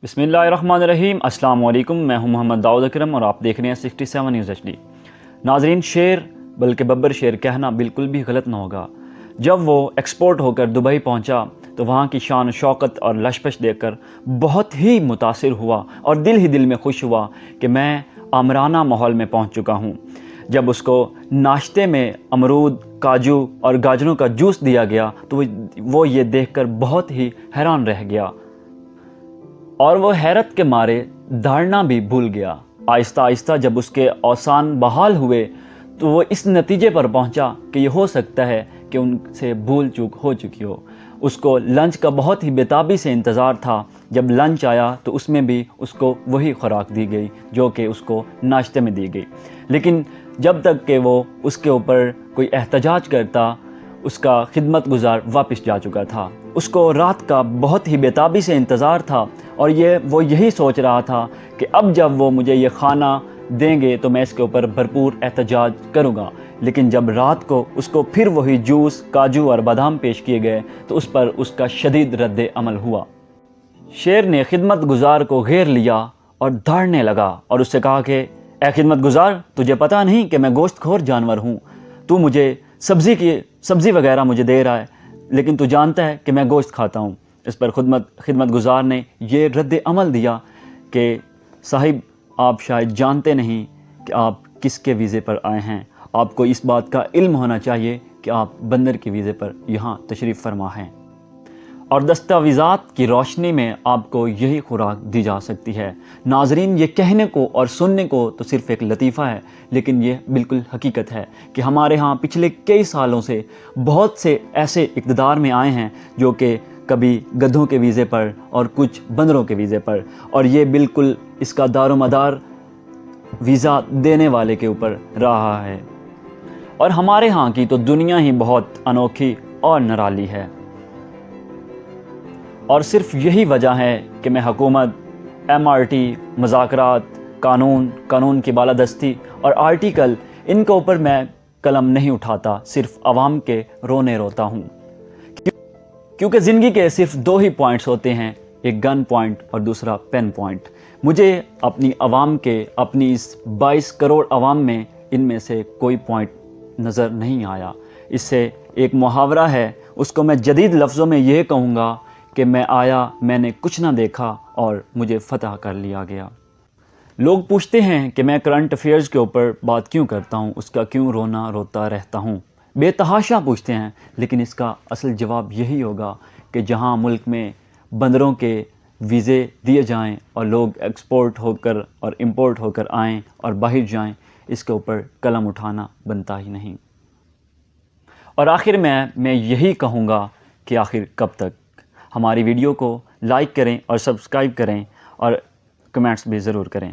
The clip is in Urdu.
بسم اللہ الرحمن الرحیم۔ السلام علیکم، میں ہوں محمد داود اکرم اور آپ دیکھ رہے ہیں 67 نیوز ایچ ڈی۔ ناظرین، شیر بلکہ ببر شیر کہنا بالکل بھی غلط نہ ہوگا۔ جب وہ ایکسپورٹ ہو کر دبئی پہنچا تو وہاں کی شان و شوکت اور لشپش دیکھ کر بہت ہی متاثر ہوا اور دل میں خوش ہوا کہ میں آمرانہ ماحول میں پہنچ چکا ہوں۔ جب اس کو ناشتے میں امرود، کاجو اور گاجروں کا جوس دیا گیا تو وہ یہ دیکھ کر بہت ہی حیران رہ گیا اور وہ حیرت کے مارے دھارنا بھی بھول گیا۔ آہستہ آہستہ جب اس کے اوسان بحال ہوئے تو وہ اس نتیجے پر پہنچا کہ یہ ہو سکتا ہے کہ ان سے بھول چوک ہو چکی ہو۔ اس کو لنچ کا بہت ہی بےتابی سے انتظار تھا۔ جب لنچ آیا تو اس میں بھی اس کو وہی خوراک دی گئی جو کہ اس کو ناشتے میں دی گئی، لیکن جب تک کہ وہ اس کے اوپر کوئی احتجاج کرتا، اس کا خدمت گزار واپس جا چکا تھا۔ اس کو رات کا بہت ہی بےتابی سے انتظار تھا اور وہ یہی سوچ رہا تھا کہ اب جب وہ مجھے یہ کھانا دیں گے تو میں اس کے اوپر بھرپور احتجاج کروں گا، لیکن جب رات کو اس کو پھر وہی جوس، کاجو اور بادام پیش کیے گئے تو اس پر اس کا شدید رد عمل ہوا۔ شیر نے خدمت گزار کو گھیر لیا اور دھاڑنے لگا اور اس سے کہا کہ اے خدمت گزار، تجھے پتہ نہیں کہ میں گوشت خور جانور ہوں؟ تو مجھے سبزی وغیرہ مجھے دے رہا ہے، لیکن تو جانتا ہے کہ میں گوشت کھاتا ہوں۔ اس پر خدمت گزار نے یہ رد عمل دیا کہ صاحب، آپ شاید جانتے نہیں کہ آپ کس کے ویزے پر آئے ہیں۔ آپ کو اس بات کا علم ہونا چاہیے کہ آپ بندر کے ویزے پر یہاں تشریف فرما ہیں، اور دستاویزات کی روشنی میں آپ کو یہی خوراک دی جا سکتی ہے۔ ناظرین، یہ کہنے کو اور سننے کو تو صرف ایک لطیفہ ہے، لیکن یہ بالکل حقیقت ہے کہ ہمارے ہاں پچھلے کئی سالوں سے بہت سے ایسے اقتدار میں آئے ہیں جو کہ کبھی گدھوں کے ویزے پر اور کچھ بندروں کے ویزے پر، اور یہ بالکل اس کا دار و مدار ویزا دینے والے کے اوپر رہا ہے۔ اور ہمارے ہاں کی تو دنیا ہی بہت انوکھی اور نرالی ہے، اور صرف یہی وجہ ہے کہ میں حکومت، MRT، مذاکرات، قانون کی بالادستی اور آرٹیکل، ان کے اوپر میں قلم نہیں اٹھاتا، صرف عوام کے رونے روتا ہوں، کیونکہ زندگی کے صرف دو ہی پوائنٹس ہوتے ہیں، ایک گن پوائنٹ اور دوسرا پین پوائنٹ۔ مجھے اپنی عوام کے، اپنی اس 22 کروڑ عوام میں ان میں سے کوئی پوائنٹ نظر نہیں آیا۔ اس سے ایک محاورہ ہے، اس کو میں جدید لفظوں میں یہ کہوں گا کہ میں آیا، میں نے کچھ نہ دیکھا اور مجھے فتح کر لیا گیا۔ لوگ پوچھتے ہیں کہ میں کرنٹ افیئرز کے اوپر بات کیوں کرتا ہوں، اس کا کیوں روتا رہتا ہوں، بے تحاشا پوچھتے ہیں، لیکن اس کا اصل جواب یہی ہوگا کہ جہاں ملک میں بندروں کے ویزے دیے جائیں اور لوگ ایکسپورٹ ہو کر اور امپورٹ ہو کر آئیں اور باہر جائیں، اس کے اوپر قلم اٹھانا بنتا ہی نہیں۔ اور آخر میں یہی کہوں گا کہ آخر کب تک؟ ہماری ویڈیو کو لائک کریں اور سبسکرائب کریں اور کمنٹس بھی ضرور کریں۔